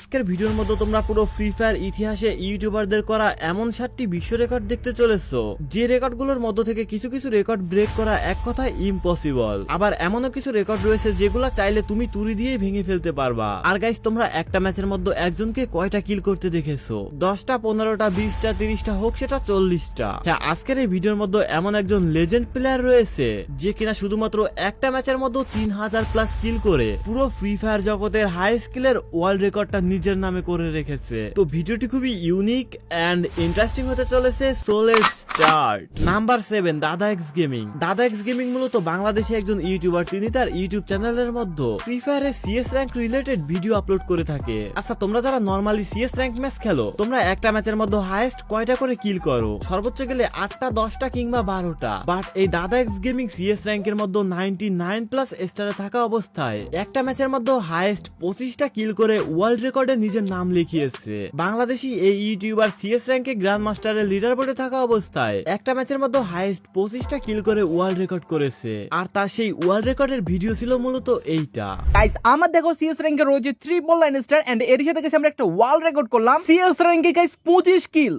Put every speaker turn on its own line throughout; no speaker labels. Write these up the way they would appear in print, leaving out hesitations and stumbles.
আজকের ভিডিওর মধ্যে তোমরা পুরো ফ্রি ফায়ার ইতিহাসে ইউটিউবারদের করা এমন 7টি বিশ্ব রেকর্ড দেখতে চলেছো, যে রেকর্ডগুলোর মধ্য থেকে কিছু কিছু রেকর্ড ব্রেক করা এক কথায় ইম্পসিবল। আবার এমনও কিছু রেকর্ড রয়েছে যেগুলো চাইলে তুমি তুড়ি দিয়ে ভেঙে ফেলতে পারবা। আর গাইস, তোমরা একটা ম্যাচের মধ্যে একজনকে কয়টা কিল করতে দেখেছো? 10টা, 15টা, 20টা, 30টা হোক সেটা 40টা। হ্যাঁ, আজকের এই ভিডিওর মধ্যে এমন একজন লেজেন্ড প্লেয়ার রয়েছে যে কিনা শুধুমাত্র একটা ম্যাচের মধ্যে 3000 প্লাস কিল করে পুরো ফ্রি ফায়ার জগতের হাই স্কিলের ওয়ার্ল্ড রেকর্ডটা নিজের নামে করে রেখেছে। তো ভিডিওটি খুবই ইউনিক এন্ড ইন্টারেস্টিং হতে চলেছে। So let's start. নাম্বার 7, দাদা এক্স গেমিং। দাদা এক্স গেমিং মূলত বাংলাদেশে একজন ইউটিউবার। তিনি তার ইউটিউব চ্যানেলের মধ্যে ফ্রি ফায়ারের CS rank related video upload করে থাকে। আচ্ছা, তোমরা যারা নরমালি সিএস র্যাঙ্ক ম্যাচ খেলো, তোমরা একটা ম্যাচের মধ্যে হাইয়েস্ট কয়টা করে কিল করো? সর্বোচ্চ গেলে 8টা, 10টা কিংবা 12টা। বাট এই দাদা এক্স গেমিং সিএস র্যাঙ্কের মধ্যে 99 প্লাস স্টারে থাকা অবস্থায় একটা ম্যাচের মধ্যে হাইয়েস্ট 25টা কিল করে ওয়ার্ল্ড রেকর্ডে নিজের নাম লিখিয়েছে। বাংলাদেশি এই ইউটিউবার সিএস র্যাঙ্কে গ্র্যান্ড মাস্টারের লিডার বোর্ডে থাকা অবস্থায় একটা ম্যাচের মধ্যে হাইয়েস্ট 25টা কিল করে ওয়ার্ল্ড রেকর্ড করেছে। আর তার সেই ওয়ার্ল্ড রেকর্ডের ভিডিও ছিল মূলত এইটা।
গাইস, আমার দেখো সিএস র্যাঙ্কে রয়েছে 3 স্টার এন্ড এর সাথে গেছে আমরা একটা ওয়ার্ল্ড রেকর্ড করলাম। সিএস র্যাঙ্কে গাইস 25 কিল।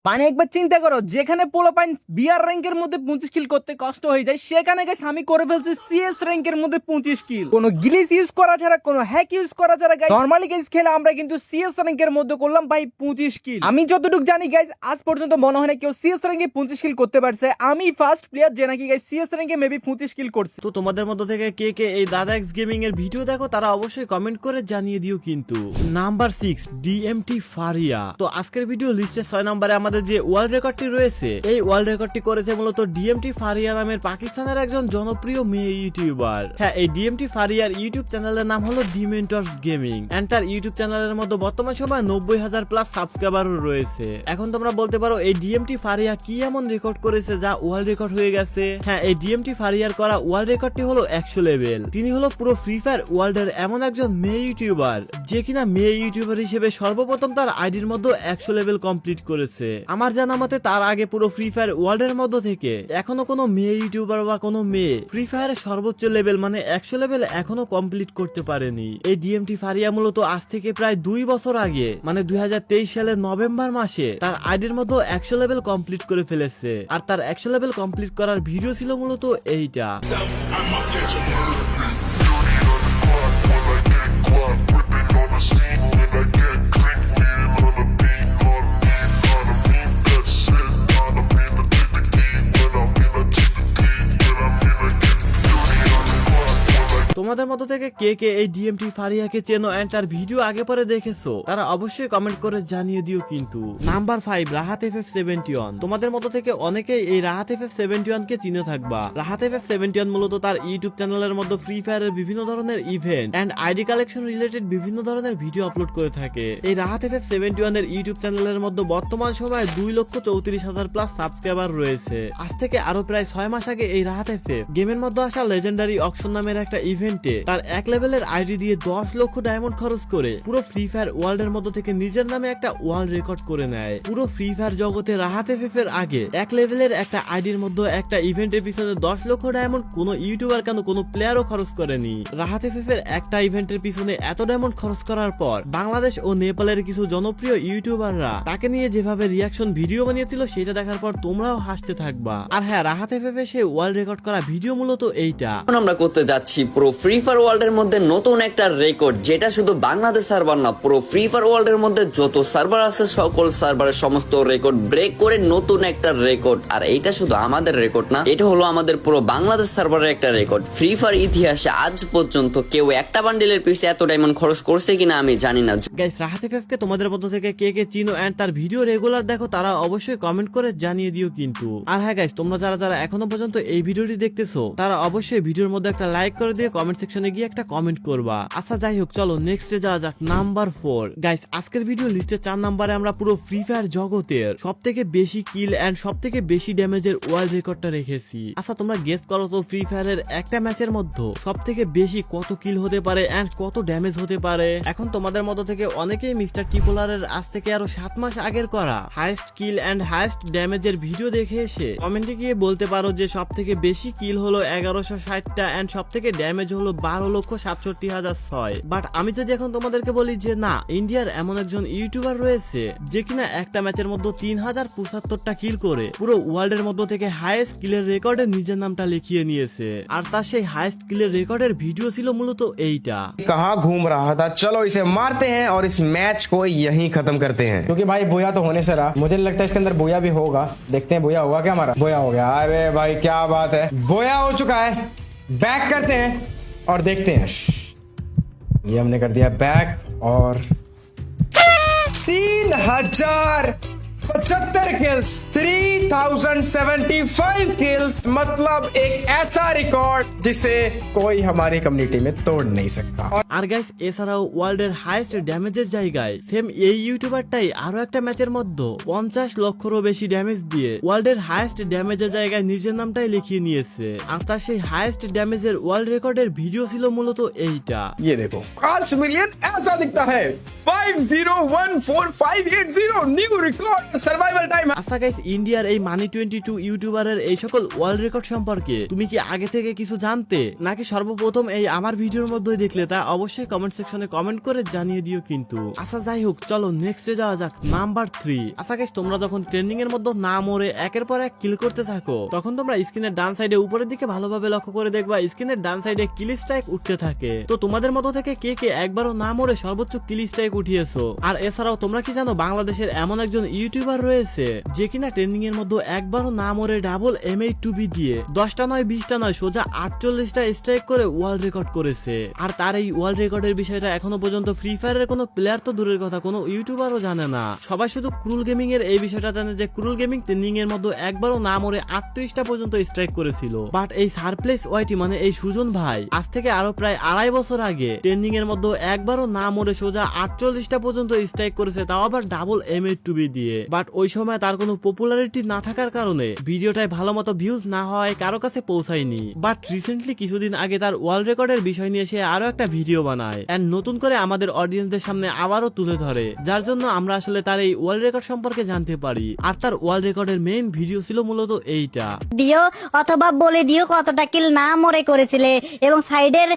মানে একবার চিন্তা করো, যেখানে পোলাপাইন বিআর র্যাঙ্কের মধ্যে 25 কিল করতে কষ্ট হয়ে যায়, সেখানে গাইস আমি করে ফেলছি সিএস র্যাঙ্কের মধ্যে 25 কিল। কোনো গ্লিচ ইউজ করা ছাড়া, কোনো হ্যাক ইউজ করা ছাড়া গাইস নরমালি গাইস খেলে আমরা কিন্তু সিএস র্যাঙ্কের মধ্যে করলাম ভাই 25 কিল। আমি যতটুকু জানি গাইস, আজ পর্যন্ত মনে হয় না কেউ সিএস র্যাঙ্কে 25 কিল করতে পারছে। আমি ফার্স্ট প্লেয়ার যে নাকি গাইস সিএস র্যাঙ্কে মেবি 25 কিল করছে।
তো তোমাদের মধ্য থেকে কে কে এই দাদা এক্স গেমিং এর ভিডিও দেখো, তারা অবশ্যই কমেন্ট করে জানিয়ে দিও কিন্তু। Number 6, DMT Faria. তো আজকের ভিডিও লিস্টে 6 নম্বরে আমাদের যে ওয়ার্ল্ড রেকর্ডটি রয়েছে, এই ওয়ার্ল্ড রেকর্ডটি করেছে মূলত ডিএমটি ফারিয়া নামের পাকিস্তানের একজন জনপ্রিয় মেয়ে ইউটিউবার। হ্যাঁ, এই ডিএমটি ফারিয়ার ইউটিউব চ্যানেলের নাম হলো ডিমেন্টরস গেমিং এন্ড তার ইউটিউব চ্যানেলের মধ্যে বর্তমান সময় 90,000 প্লাস সাবস্ক্রাইবারও রয়েছে। এখন তোমরা বলতে পারো এই ডিএমটি ফারিয়া কি এমন রেকর্ড করেছে যা ওয়ার্ল্ড রেকর্ড হয়ে গেছে? হ্যাঁ, এই ডিএমটি ফারিয়ার করা ওয়ার্ল্ড রেকর্ডটি হলো 100 লেভেল। তিনি হলো পুরো ফ্রি ফায়ার ওয়ার্ল্ডের এমন একজন মেয়ে ইউটিউবার যে কিনা মেয়ে ইউটিউবার হিসেবে সর্বপ্রথম তার আইডির মধ্যে 100 লেভেল কমপ্লিট করেছে। আমার জানা মতে তার আগে পুরো ফ্রি ফায়ার ওয়ার্ল্ডের মধ্যে থেকে এখনো কোনো মেয়ে ইউটিউবার বা কোনো মেয়ে ফ্রি ফায়ারের সর্বোচ্চ লেভেল মানে 100 লেভেল এখনো কমপ্লিট করতে পারেনি। এই ডিএমটি ফারিয়া মূলত আজ থেকে প্রায় 2 বছর আগে মানে 2023 সালের নভেম্বর মাসে তার আইডির মধ্যে 100 লেভেল কমপ্লিট করে ফেলেছে। আর তার 100 লেভেল কমপ্লিট করার ভিডিও ছিল মূলত এইটা। তোমাদের মধ্য থেকে কে কে এই ডিএমটি ফারিয়াকে চেনো এন্ড তার ভিডিও আগে পরে দেখেছো, তারা অবশ্যই কমেন্ট করে জানিয়ে দিও কিন্তু। Number 5, Rahat FF71। তোমাদের মধ্য থেকে অনেকেই এই রাহাত FF71 কে চিনে থাকবা। রাহাত FF71 মূলত তার ইউটিউব চ্যানেলের মধ্যে ফ্রি ফায়ারের বিভিন্ন ধরনের event and ID collection related বিভিন্ন ধরনের ভিডিও আপলোড করে থাকে। এই রাহাত FF71 এর ইউটিউব চ্যানেলের মধ্যে বর্তমান সময়ে 2,34,000 প্লাস সাবস্ক্রাইবার রয়েছে। আজ থেকে আরো প্রায় 6 মাস আগে এই রাহাত FF গেমের মধ্যে আসা লেজেন্ডারি অকশন নামের একটা ইভেন্ট তার 1 লেভেলের আইডি দিয়ে 10 লক্ষ ডায়মন্ড খরচ করে পুরো ফ্রি ফায়ার ওয়ার্ল্ড এর মধ্যে থেকে নিজের নামে একটা ওয়ার্ল্ড রেকর্ড করে নেয়। পুরো ফ্রি ফায়ার জগতে রাহাত এফএফ এর আগে 1 লেভেলের একটা আইডির মধ্যে একটা ইভেন্টের পিছনে 10 লক্ষ ডায়মন্ড কোনো ইউটিউবার কেন কোনো প্লেয়ারও খরচ করেনি। রাহাত এফএফ এর একটা ইভেন্টের পিছনে এত ডায়মন্ড খরচ করার পর বাংলাদেশ ও নেপালের কিছু জনপ্রিয় ইউটিউবাররা তাকে নিয়ে যেভাবে রিয়াকশন ভিডিও বানিয়েছিল, সেটা দেখার পর তোমরাও হাসতে থাকবা। আর হ্যাঁ, রাহাত এফএফ এর সেই ওয়ার্ল্ড রেকর্ড করা ভিডিও মূলত এইটা।
আমরা করতে যাচ্ছি পুরো ফ্রি ফায়ার ওয়ার্ল্ডের মধ্যে নতুন একটা রেকর্ড, যেটা শুধু বাংলাদেশ সার্ভার না, পুরো ফ্রি ফায়ার ওয়ার্ল্ডের মধ্যে যত সার্ভার আছে সকল সার্ভারের সমস্ত রেকর্ড ব্রেক করে নতুন একটা রেকর্ড। আর এইটা শুধু আমাদের রেকর্ড না, এটা হলো আমাদের পুরো বাংলাদেশ সার্ভারের একটা রেকর্ড। ফ্রি ফায়ার ইতিহাসে আজ পর্যন্ত কেউ একটা বান্ডেলের পিছে এত ডায়মন্ড খরচ করছে কিনা আমি জানি না।
গাইস, রাহাত এফএফ কে তোমাদের মধ্য থেকে কে কে চিনো এন্ড তার ভিডিও রেগুলার দেখো, তারা অবশ্যই কমেন্ট করে জানিয়ে দিও কিন্তু। আর হ্যাঁ গাইস, তোমরা যারা যারা এখনো পর্যন্ত এই ভিডিওটি দেখতেছো, তারা অবশ্যই ভিডিওর মধ্যে একটা লাইক করে দিয়ে কমেন্ট সেকশনে গিয়ে একটা কমেন্ট করবা। আচ্ছা যাই হোক, চলো নেক্সটে যাওয়া যাক। নাম্বার 4 গাইস, আজকের ভিডিও লিস্টে 4 নম্বরে আমরা পুরো ফ্রি ফায়ার জগতের সবথেকে বেশি কিল এন্ড সবথেকে বেশি ড্যামেজের ওয়ার্ল্ড রেকর্ডটা রেখেছি। আচ্ছা তোমরা গেস করো তো, ফ্রি ফায়ারের একটা ম্যাচের মধ্যে সবথেকে বেশি কত কিল হতে পারে এন্ড কত ড্যামেজ হতে পারে? এখন তোমাদের মধ্য থেকে অনেকেই মিস্টার টিপোলারের আজ থেকে আরো 7 মাস আগের করা হাইয়েস্ট কিল এন্ড হাইয়েস্ট ড্যামেজের ভিডিও দেখে এসে কমেন্টে গিয়ে বলতে পারো যে সবথেকে বেশি কিল হলো 1160টা এন্ড সবথেকে ড্যামেজ হলো 12,67,006। বাট আমি যদি এখন তোমাদেরকে বলি যে না, ইন্ডিয়ার এমন একজন ইউটিউবার রয়েছে যে কিনা একটা ম্যাচের মধ্যে 3075টা কিল করে পুরো ওয়ার্ল্ডের মধ্যে থেকে হাইয়েস্ট কিলের রেকর্ডে নিজের নামটা লিখিয়ে নিয়েছে, আর তার সেই হাইয়েস্ট কিলের রেকর্ডের ভিডিও ছিল মূলত এইটা।
कहाँ घूम रहा था, चलो इसे मारते हैं और इस मैच को यहीं खत्म करते हैं, क्योंकि भाई बोया तो होने से रहा, मुझे लगता है इसके अंदर बोया भी होगा। देखते हैं बोया होगा क्या हमारा। बोया हो गया, अरे भाई क्या बात है, बोया हो चुका है। बैक करते हैं और देखते हैं। ये हमने कर दिया बैक और 3075 किल्स, 3075 किल्स, मतलब एक ऐसा रिकॉर्ड जिसे कोई हमारी कम्युनिटी में तोड़ नहीं सकता।
আর গাইস, এছাড়াও ওয়ার্ল্ডের হাইয়েস্ট ড্যামেজের জায়গায় সেম এই ইউটিউবারটাই আরো একটা ম্যাচের মধ্যে 50 লক্ষেরও বেশি ড্যামেজ দিয়ে ওয়ার্ল্ডের হাইয়েস্ট ড্যামেজের জায়গায় নিজের নামটাই লিখিয়ে নিয়েছে, আর তার সেই হাইয়েস্ট ড্যামেজের ওয়ার্ল্ড রেকর্ডের ভিডিও ছিল মূলত এইটা।
ये देखो 5 मिलियन ऐसा दिखता है, 501458 न्यू रिकॉर्ड सर्वाइवल टाइम।
আচ্ছা গাইস, ইন্ডিয়ার এই মানি 22 ইউটিউবারের এই সকল ওয়ার্ল্ড রেকর্ড সম্পর্কে তুমি কি আগে থেকে কিছু জানতে, নাকি সর্বপ্রথম এই আমার ভিডিওর মধ্যেই দেখলে? তা অবশ্যই কমেন্ট সেকশনে কমেন্ট করে জানিয়ে দিও কিন্তু। আচ্ছা যাই হোক, চলো নেক্সটে যাওয়া যাক, নাম্বার 3। আচ্ছা গাইস, তোমরা যখন ট্রেন্ডিং এর মধ্যে না মরে একের পর এক কিল করতে থাকো, তখন তোমরা স্ক্রিনের ডান সাইডে উপরের দিকে ভালোভাবে লক্ষ্য করে দেখবা স্ক্রিনের ডান সাইডে কিল স্ট্রাইক উঠতে থাকে। তো তোমাদের মতো থেকে কে কে একবারও না মরে সর্বোচ্চ কিল স্ট্রাইক উঠিয়েছো? আর এছাড়াও তোমরা কি জানো বাংলাদেশের এমন একজন ইউটিউবার রয়েছে যে কিনা ট্রেন্ডিং এর মধ্যে একবারও না মরে ডাবল M8 দিয়ে 10টা নয় 20টা নয় সোজা 48টা স্ট্রাইক করে ওয়ার্ল্ড রেকর্ড করেছে। আর তার এই ওয়ার্ল্ড রেকর্ডের বিষয়টা এখনো পর্যন্ত ফ্রি ফায়ারের কোনো প্লেয়ার তো দূরের কথা, কোনো ইউটিউবারও জানে না। সবাই শুধু ক্রুল গেমিং এর এই বিষয়টা জানে যে ক্রুল গেমিং ট্রেন্ডিং এর মধ্যে একবারও না মরে 38টা পর্যন্ত স্ট্রাইক করেছিল। বাট এই সারপ্লেস ওয়াইটি মানে এই সুজন ভাই আজ থেকে আরো প্রায় 2.5 বছর আগে ট্রেন্ডিং এর মধ্যে একবারও না মরে সোজা 48টা পর্যন্ত স্ট্রাইক করেছে, তাও আবার ডাবল M8 দিয়ে। বাট ওই সময় তার কোনো পপুলারিটি না থাকার কারণে ভিডিওটায় ভালো মতো ভিউজ না হয় কারো কাছে পৌঁছায়নি। বাট রিসেন্টলি কিছুদিন আগে তার ওয়ার্ল্ড রেকর্ডের বিষয় নিয়ে সে আরো একটা ভিডিও বানায় এন্ড নতুন করে আমাদের অডিয়েন্সদের সামনে আবারও তুলে ধরে, যার জন্য আমরা আসলে তার এই ওয়ার্ল্ড রেকর্ড সম্পর্কে জানতে পারি। আর তার ওয়ার্ল্ড রেকর্ডের মেইন ভিডিও ছিল মূলত এইটা।
দিও অথবা বলে দিও কতটা কিল না মরে করেছিলে এবং সাইডের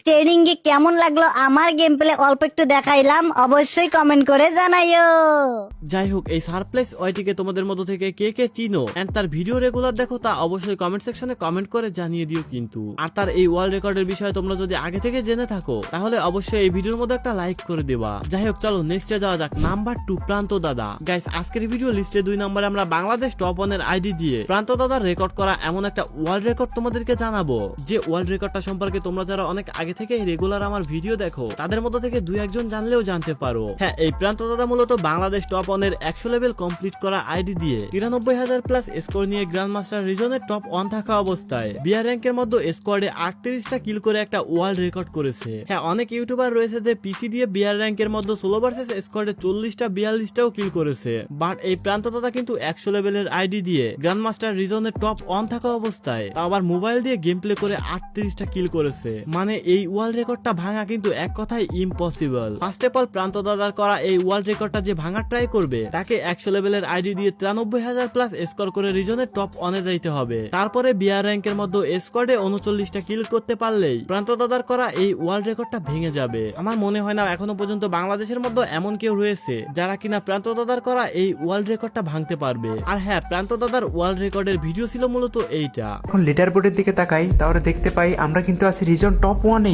ট্রেনিং এ কেমন লাগলো আমার গেম প্লে অল্প একটু দেখাইলাম, অবশ্যই কমেন্ট করে জানাইও।
যাই হোক, এই সারপ্লেস ওয়াইটিকে তোমাদের মধ্য থেকে কে কে চিনো এন্ড তার ভিডিও রেগুলার দেখো তা অবশ্যই কমেন্ট সেকশনে কমেন্ট করে জানিয়ে দিও কিন্তু। আর তার এই ওয়ার্ল্ড রেকর্ডের বিষয়ে তোমরা যদি আগে থেকে জেনে থাকো তাহলে অবশ্যই এই ভিডিওর মধ্যে একটা লাইক করে দেবা। যাই হোক, চলো নেক্সটে যাওয়া যাক, নাম্বার 2 প্রান্ত দাদা। গাইস, আজকের ভিডিও লিস্টে 2 নম্বরে আমরা বাংলাদেশ টপ 1 এর আইডি দিয়ে প্রান্ত দাদার রেকর্ড করা এমন একটা ওয়ার্ল্ড রেকর্ড তোমাদেরকে জানাবো, যে ওয়ার্ল্ড রেকর্ডটা সম্পর্কে তোমরা যারা অনেক আগে থেকে রেগুলার আমার ভিডিও দেখো তাদের মধ্যে থেকে 2-1 জন জানলেও জানতে পারো। হ্যাঁ, এই প্রান্ত দাদা মূলত বাংলাদেশ টপ 1 এর 100 লেভেল কমপ্লিট করা আইডি দিয়ে 93,000 প্লাস স্কোর নিয়ে গ্র্যান্ড মাস্টার রিজনের টপ 1 থাকা অবস্থায় বিআর র্যাঙ্কের মধ্যে স্কোয়াডে 38টা কিল করে একটা ওয়ার্ল্ড রেকর্ড করেছে। হ্যাঁ, অনেক ইউটিউবার রয়েছে যে পিসি দিয়ে বিআর র্যাঙ্কের মধ্যে সোলো ভার্সেস স্কোয়াডে 40টা 42টাও কিল করেছে। বাট এই প্রান্ত দাদা কিন্তু 100 লেভেলের আইডি দিয়ে গ্র্যান্ড মাস্টার রিজনের টপ 1 থাকা অবস্থায় তা আবার মোবাইল দিয়ে গেম প্লে করে 38টা কিল করেছে। মানে এই ওয়ার্ল্ড রেকর্ডটা ভাঙা কিন্তু এক কথায় ইম্পসিবল। ফার্স্ট অফ অল, প্রান্ত দাদার করা এই ওয়ার্ল্ড রেকর্ডটা যে ভাঙা ট্রাই করবে তাকে 100 লেভেলের আইডি দিয়ে 93,000 প্লাস স্কোর করে রিজনের টপ 1 এ যাইতে হবে। তারপরে বিআর র্যাঙ্কের মধ্যে স্কোয়াডে 39টা কিল করতে পারলেই প্রান্ত দাদার করা এই ওয়ার্ল্ড রেকর্ডটা ভেঙে যাবে। আমার মনে হয় না এখনো পর্যন্ত বাংলাদেশের মধ্যে এমন কেউ রয়েছে যারা কিনা প্রান্ত দাদার করা এই ওয়ার্ল্ড রেকর্ডটা ভাঙতে পারবে। আর হ্যাঁ, প্রান্ত দাদার ওয়ার্ল্ড রেকর্ডের ভিডিও ছিল মূলত এইটা।
এখন লিডার বোর্ডের দিকে তাকাই, তাহলে দেখতে পাই আমরা কিন্তু আছি রিজন টপ 1 এ।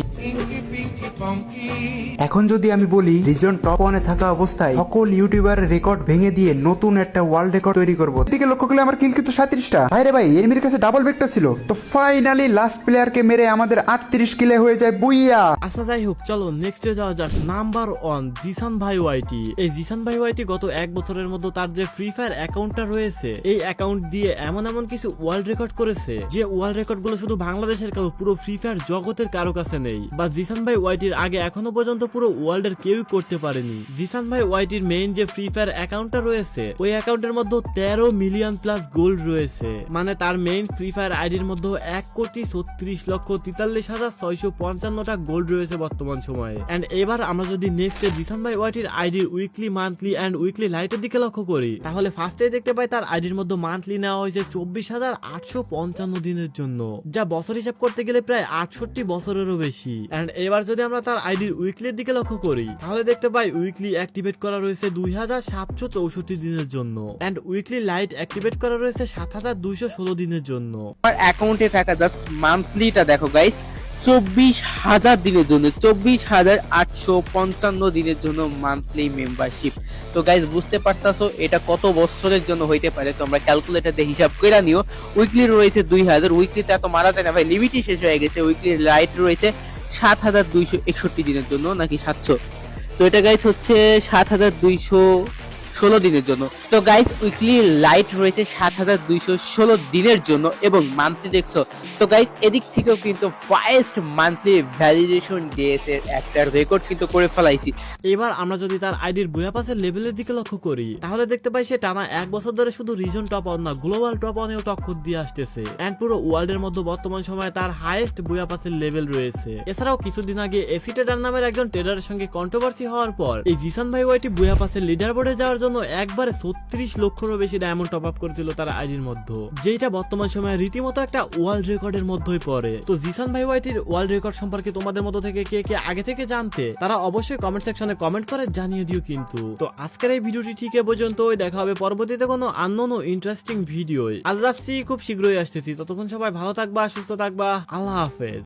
এখন যদি আমি বলি রিজন টপ 1 এ থাকা অবস্থায় সকল ইউটিউবারের রেকর্ড ভেঙে দিয়ে নতুন একটা ওয়ার্ল্ড রেকর্ড তৈরি করব। এদিকে লক্ষ্য করলে আমার কিল কিন্তু 37টা। ভাইরে ভাই, এনিমির কাছে ডাবল ভেক্টর ছিল, তো ফাইনালি লাস্ট প্লেয়ারকে মেরে আমাদের 38 কিলে হয়ে যায় বুইয়া।
আচ্ছা যাই হোক, চলো নেক্সটে যাওয়া যাক, নাম্বার 1 জিসান ভাই ওয়াইটি। এই জিসান ভাই ওয়াইটি গত 1 বছরের মধ্যে তার যে ফ্রি ফায়ার অ্যাকাউন্টটা রয়েছে এই অ্যাকাউন্ট দিয়ে এমন কিছু ওয়ার্ল্ড রেকর্ড করেছে যে ওয়ার্ল্ড রেকর্ড গুলো শুধু বাংলাদেশের কারো, পুরো ফ্রি ফায়ার জগতের কারো কাছে নেই। বা জিসান ভাই ওয়াইটি ওয়াইটির আগে এখনো পর্যন্ত পুরো ওয়ার্ল্ডের কেউই করতে পারেনি। জিসান ভাই ওয়াইটির মেইন যে ফ্রি ফায়ার অ্যাকাউন্টটা রয়েছে ওই অ্যাকাউন্টের মধ্যে 13 মিলিয়ন প্লাস গোল্ড রয়েছে, মানে তার মেইন ফ্রি ফায়ার আইডির মধ্যে 1,36,43,655টা গোল্ড রয়েছে বর্তমান সময়ে। এন্ড এবার আমরা যদি নেক্সট জিসান ভাই ওয়াইটির আইডির উইকলি, মান্থলি এন্ড উইকলি লাইটের দিকে লক্ষ্য করি তাহলে ফার্স্টে দেখতে পাই তার আইডির মধ্যে মান্থলি নেওয়া হয়েছে 24,855 দিনের জন্য, যা বছর হিসাব করতে গেলে প্রায় 68 বছরেরও বেশি। এন্ড এবার যদি আমরা তার আইডির উইকলির দিকে লক্ষ্য করি তাহলে দেখতে পাই উইকলি অ্যাক্টিভেট করা রয়েছে 2,764 দিনের জন্য এন্ড উইকলি লাইট অ্যাক্টিভেট করা রয়েছে 7,216 দিনের জন্য।
আমার অ্যাকাউন্টে থাকা জাস্ট মান্থলিটা দেখো গাইস, 24,000 দিনের জন্য, 24,855 দিনের জন্য মান্থলি মেম্বারশিপ। তো গাইস বুঝতে পারতাছো এটা কত বছরের জন্য হইতে পারে, তোমরা ক্যালকুলেটর দিয়ে হিসাব করে নিও। উইকলি রয়েছে 2,000, উইকলিটা তো মারা যায় না ভাই, লিমিটই শেষ হয়ে গেছে। উইকলি লাইট রয়েছে 7,261 দিনের জন্য নাকি 700, তো এটা গাইস হচ্ছে 7,216 দিনের জন্য। তো গাইস উইকলি লাইট রয়েছে 7,216 দিনের জন্য এবং মান্থলি দেখছো। তো গাইস এদিক থেকেও কিন্তু ফার্স্ট মান্থলি ভ্যালিডেশন ডেস এর একটা রেকর্ড কিন্তু করে ফেলাইছি।
এবার আমরা যদি তার আইডির বুয়া পাসের লেভেলের দিকে লক্ষ্য করি তাহলে দেখতে পাই সে টানা 1 বছর ধরে শুধু রিজন টপ অন না গ্লোবাল টপ অনেও টক্কর দিয়ে আসতেছে এন্ড পুরো ওয়ার্ল্ডের মধ্যে বর্তমান সময়ে তার হাইয়েস্ট বুয়া পাসের লেভেল রয়েছে। এছাড়াও কিছুদিন আগে এসি ট্রেডার নামের একজন ট্রেডারের সঙ্গে কন্ট্রোভার্সি হওয়ার পর এই জিসান ভাই ওয়াইটি বুয়া পাসের লিডার বোর্ডে যাওয়ার জন্য একবারে 36 লক্ষেরও বেশি ডায়মন্ড টপ আপ করেছিল তার আইডির মধ্যে, যেটা বর্তমান সময়ে রীতিমতো একটা ওয়ার্ল্ড রেকর্ডের মধ্যেই পড়ে। তো জিসান ভাই ওয়াইটির ওয়ার্ল্ড রেকর্ড সম্পর্কে তোমাদের মতো থেকে কে কে আগে থেকে জানতে তারা অবশ্যই কমেন্ট সেকশনে কমেন্ট করে জানিয়ে দিও কিন্তু। তো আজকের এই ভিডিওটি ঠিক এ পর্যন্তই, দেখা হবে পরবর্তীতে কোনো আননোন ও ইন্টারেস্টিং ভিডিও। আজ যাচ্ছি, খুব শীঘ্রই আসতেছি, ততক্ষণ সবাই ভালো থাকবা, সুস্থ থাকবা, আল্লাহ হাফেজ।